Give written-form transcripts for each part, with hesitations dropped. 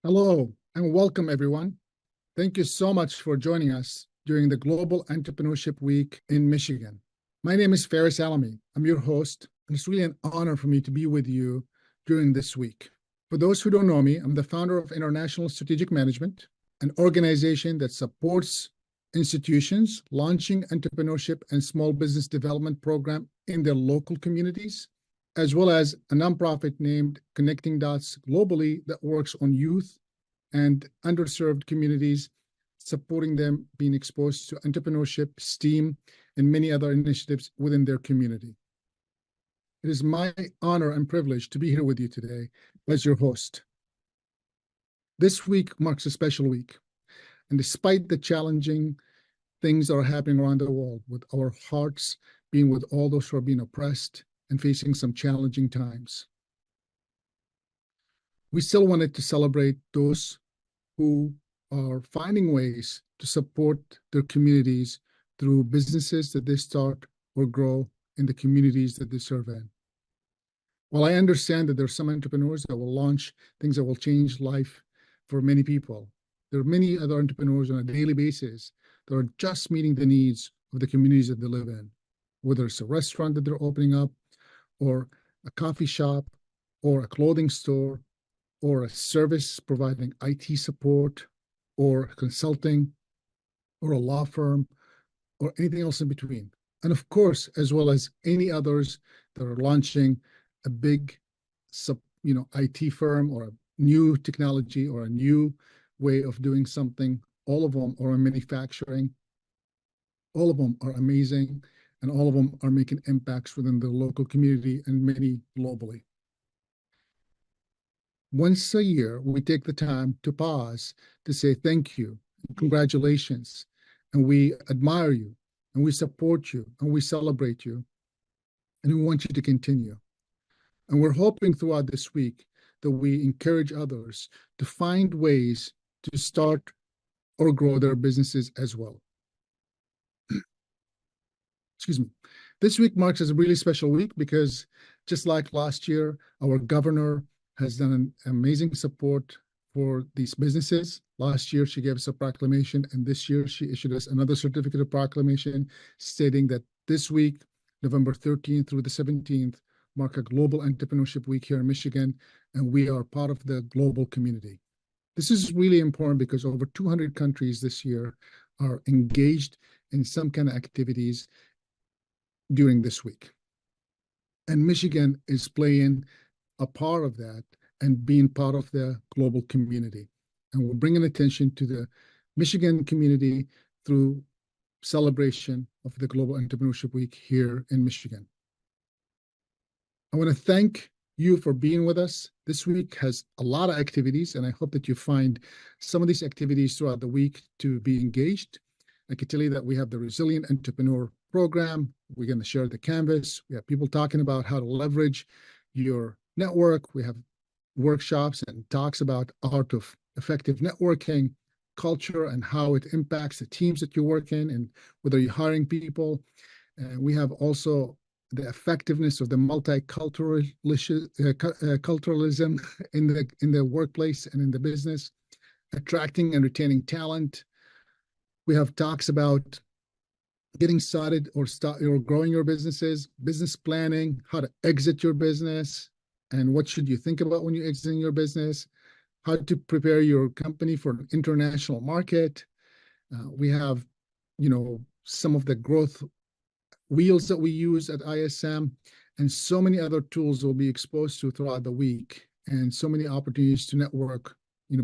Hello and welcome, everyone. Thank you so much for joining us during the Global Entrepreneurship Week in Michigan. My name is Faris Alami. I'm your host, and it's really an honor for me to be with you during this week. For those who don't know me, I'm the founder of International Strategic Management, an organization that supports institutions launching entrepreneurship and small business development program in their local communities, as well as a nonprofit named Connecting Dots globally that works on youth and underserved communities, supporting them being exposed to entrepreneurship, STEAM, and many other initiatives within their community. It is my honor and privilege to be here with you today as your host. This week marks a special week, and despite the challenging things that are happening around the world, with our hearts being with all those who are being oppressed and facing some challenging times, we still wanted to celebrate those who are finding ways to support their communities through businesses that they start or grow in the communities that they serve in. While I understand that there are some entrepreneurs that will launch things that will change life for many people, there are many other entrepreneurs on a daily basis that are just meeting the needs of the communities that they live in, whether it's a restaurant that they're opening up, or a coffee shop, or a clothing store, or a service providing IT support, or consulting, or a law firm, or anything else in between. And of course, as well as any others that are launching a big, IT firm or a new technology or a new way of doing something. All of them are in manufacturing. All of them are amazing, and all of them are making impacts within the local community and many globally. Once a year, we take the time to pause to say thank you, congratulations, and we admire you, and we support you, and we celebrate you, and we want you to continue. And we're hoping throughout this week that we encourage others to find ways to start or grow their businesses as well. Excuse me. This week marks as a really special week because just like last year, our governor has done an amazing support for these businesses. Last year, she gave us a proclamation, and this year she issued us another certificate of proclamation stating that this week, November 13th through the 17th, mark a Global Entrepreneurship Week here in Michigan, and we are part of the global community. This is really important because over 200 countries this year are engaged in some kind of activities during this week. And Michigan is playing a part of that and being part of the global community. And we're bringing attention to the Michigan community through celebration of the Global Entrepreneurship Week here in Michigan. I want to thank you for being with us. This week has a lot of activities, and I hope that you find some of these activities throughout the week to be engaged. I can tell you that we have the Resilient Entrepreneur Program. We're going to share the canvas. We have people talking about how to leverage your network. We have workshops and talks about art of effective networking, culture, and how it impacts the teams that you work in, and whether you're hiring people. And we have also the effectiveness of the multiculturalism in the workplace and in the business, attracting and retaining talent. We have talks about getting started or growing your businesses, business planning, how to exit your business, and what should you think about when you're exiting your business, how to prepare your company for an international market. We have, some of the growth wheels that we use at ISM, and so many other tools we'll be exposed to throughout the week, and so many opportunities to network,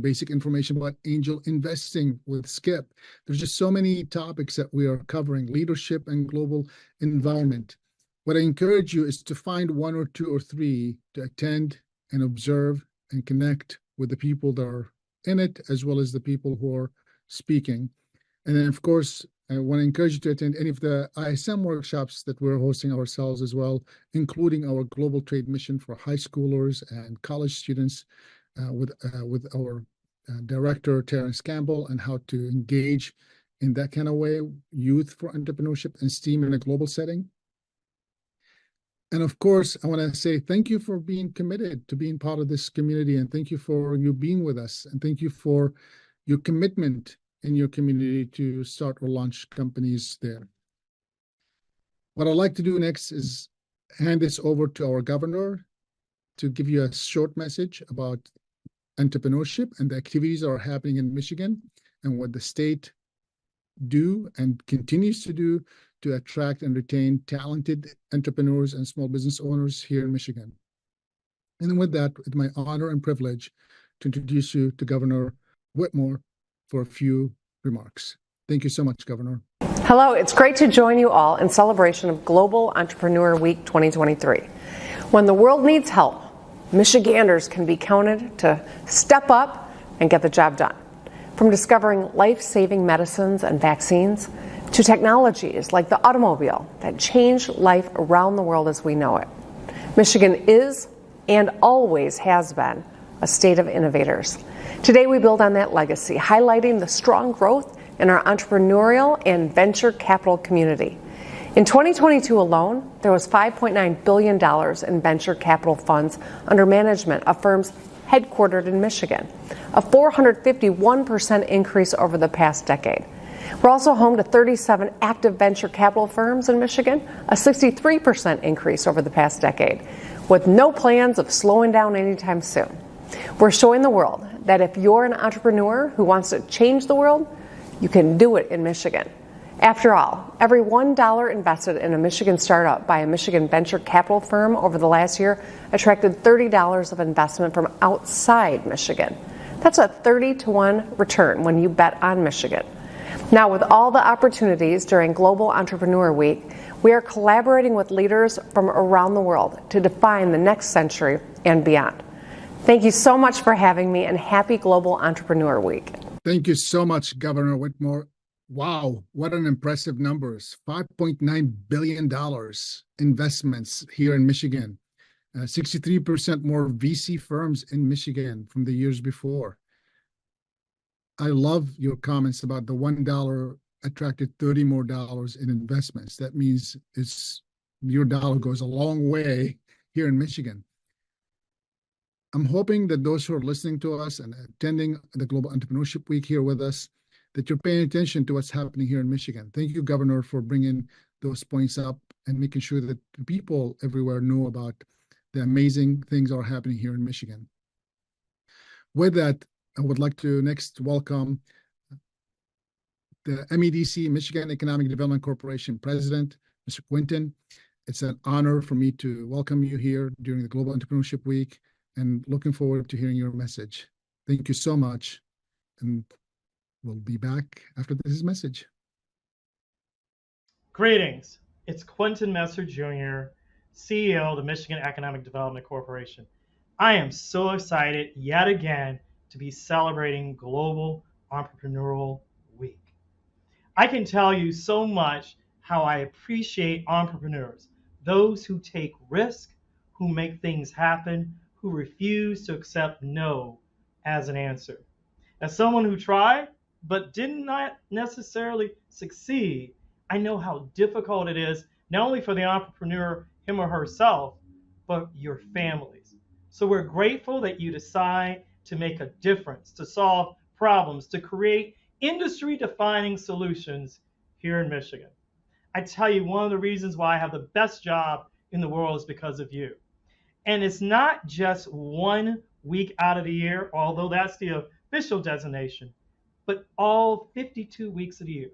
basic information about angel investing with Skip. There's just so many topics that we are covering, leadership and global environment. What I encourage you is to find one or two or three to attend and observe and connect with the people that are in it, as well as the people who are speaking. And then, of course, I want to encourage you to attend any of the ISM workshops that we're hosting ourselves as well, including our global trade mission for high schoolers and college students with our director, Terrence Campbell, and how to engage in that kind of way, youth for entrepreneurship and STEAM in a global setting. And of course, I want to say thank you for being committed to being part of this community, and thank you for you being with us, and thank you for your commitment in your community to start or launch companies there. What I'd like to do next is hand this over to our governor to give you a short message about entrepreneurship and the activities that are happening in Michigan and what the state do and continues to do to attract and retain talented entrepreneurs and small business owners here in Michigan. And with that, it's my honor and privilege to introduce you to Governor Whitmer for a few remarks. Thank you so much, Governor. Hello, it's great to join you all in celebration of Global Entrepreneur Week 2023. When the world needs help, Michiganders can be counted to step up and get the job done. From discovering life-saving medicines and vaccines to technologies like the automobile that change life around the world as we know it. Michigan is and always has been a state of innovators. Today we build on that legacy, highlighting the strong growth in our entrepreneurial and venture capital community. In 2022 alone, there was $5.9 billion in venture capital funds under management of firms headquartered in Michigan, a 451% increase over the past decade. We're also home to 37 active venture capital firms in Michigan, a 63% increase over the past decade, with no plans of slowing down anytime soon. We're showing the world that if you're an entrepreneur who wants to change the world, you can do it in Michigan. After all, every $1 invested in a Michigan startup by a Michigan venture capital firm over the last year attracted $30 of investment from outside Michigan. That's a 30-to-1 return when you bet on Michigan. Now, with all the opportunities during Global Entrepreneur Week, we are collaborating with leaders from around the world to define the next century and beyond. Thank you so much for having me, and happy Global Entrepreneur Week. Thank you so much, Governor Whitmer. Wow, what an impressive numbers. $5.9 billion investments here in Michigan. 63% more VC firms in Michigan from the years before. I love your comments about the $1 attracted $30 more in investments. That means your dollar goes a long way here in Michigan. I'm hoping that those who are listening to us and attending the Global Entrepreneurship Week here with us, that you're paying attention to what's happening here in Michigan. Thank you, Governor, for bringing those points up and making sure that people everywhere know about the amazing things that are happening here in Michigan. With that, I would like to next welcome the MEDC, Michigan Economic Development Corporation President, Mr. Quentin. It's an honor for me to welcome you here during the Global Entrepreneurship Week, and looking forward to hearing your message. Thank you so much, and we'll be back after this message. Greetings. It's Quentin Messer Jr., CEO of the Michigan Economic Development Corporation. I am so excited yet again to be celebrating Global Entrepreneurial Week. I can tell you so much how I appreciate entrepreneurs, those who take risk, who make things happen, who refuse to accept no as an answer. As someone who tried but did not necessarily succeed, I know how difficult it is, not only for the entrepreneur, him or herself, but your families. So we're grateful that you decide to make a difference, to solve problems, to create industry-defining solutions here in Michigan. I tell you, one of the reasons why I have the best job in the world is because of you. And it's not just 1 week out of the year, although that's the official designation, but all 52 weeks of the year,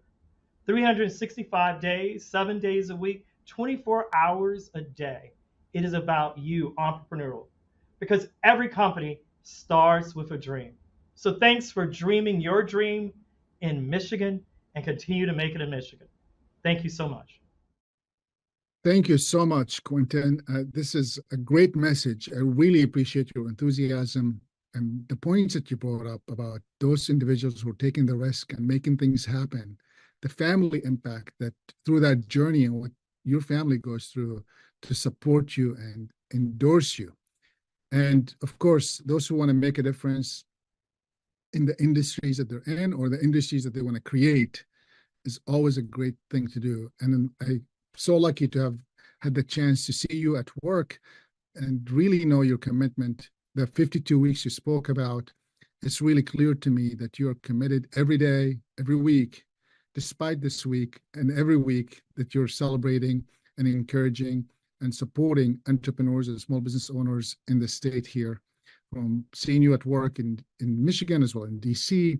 365 days, 7 days a week, 24 hours a day. It is about you, entrepreneurial, because every company starts with a dream. So thanks for dreaming your dream in Michigan and continue to make it in Michigan. Thank you so much. Thank you so much, Quentin. This is a great message. I really appreciate your enthusiasm and the points that you brought up about those individuals who are taking the risk and making things happen, the family impact that through that journey and what your family goes through to support you and endorse you. And of course, those who want to make a difference in the industries that they're in or the industries that they want to create is always a great thing to do. And I'm so lucky to have had the chance to see you at work and really know your commitment. The 52 weeks you spoke about, it's really clear to me that you're committed every day, every week, despite this week, and every week that you're celebrating and encouraging and supporting entrepreneurs and small business owners in the state here. From seeing you at work in Michigan as well in DC,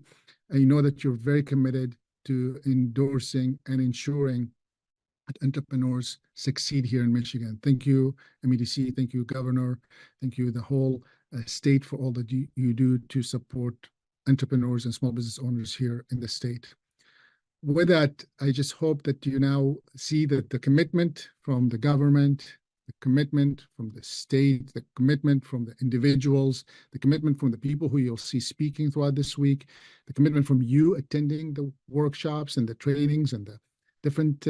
and you know that you're very committed to endorsing and ensuring that entrepreneurs succeed here in Michigan. Thank you, MEDC. Thank you, Governor. Thank you, the whole state, for all that you do to support entrepreneurs and small business owners here in the state. With that, I just hope that you now see that the commitment from the government, the commitment from the state, the commitment from the individuals, the commitment from the people who you'll see speaking throughout this week, the commitment from you attending the workshops and the trainings and the different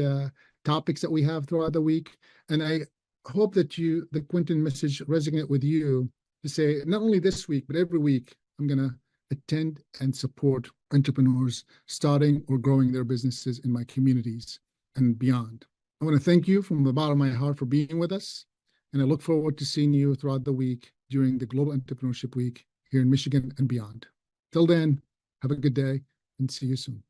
topics that we have throughout the week. And I hope that the Quentin message resonate with you to say, not only this week, but every week, I'm going to attend and support entrepreneurs starting or growing their businesses in my communities and beyond. I want to thank you from the bottom of my heart for being with us, and I look forward to seeing you throughout the week during the Global Entrepreneurship Week here in Michigan and beyond. Till then, have a good day and see you soon.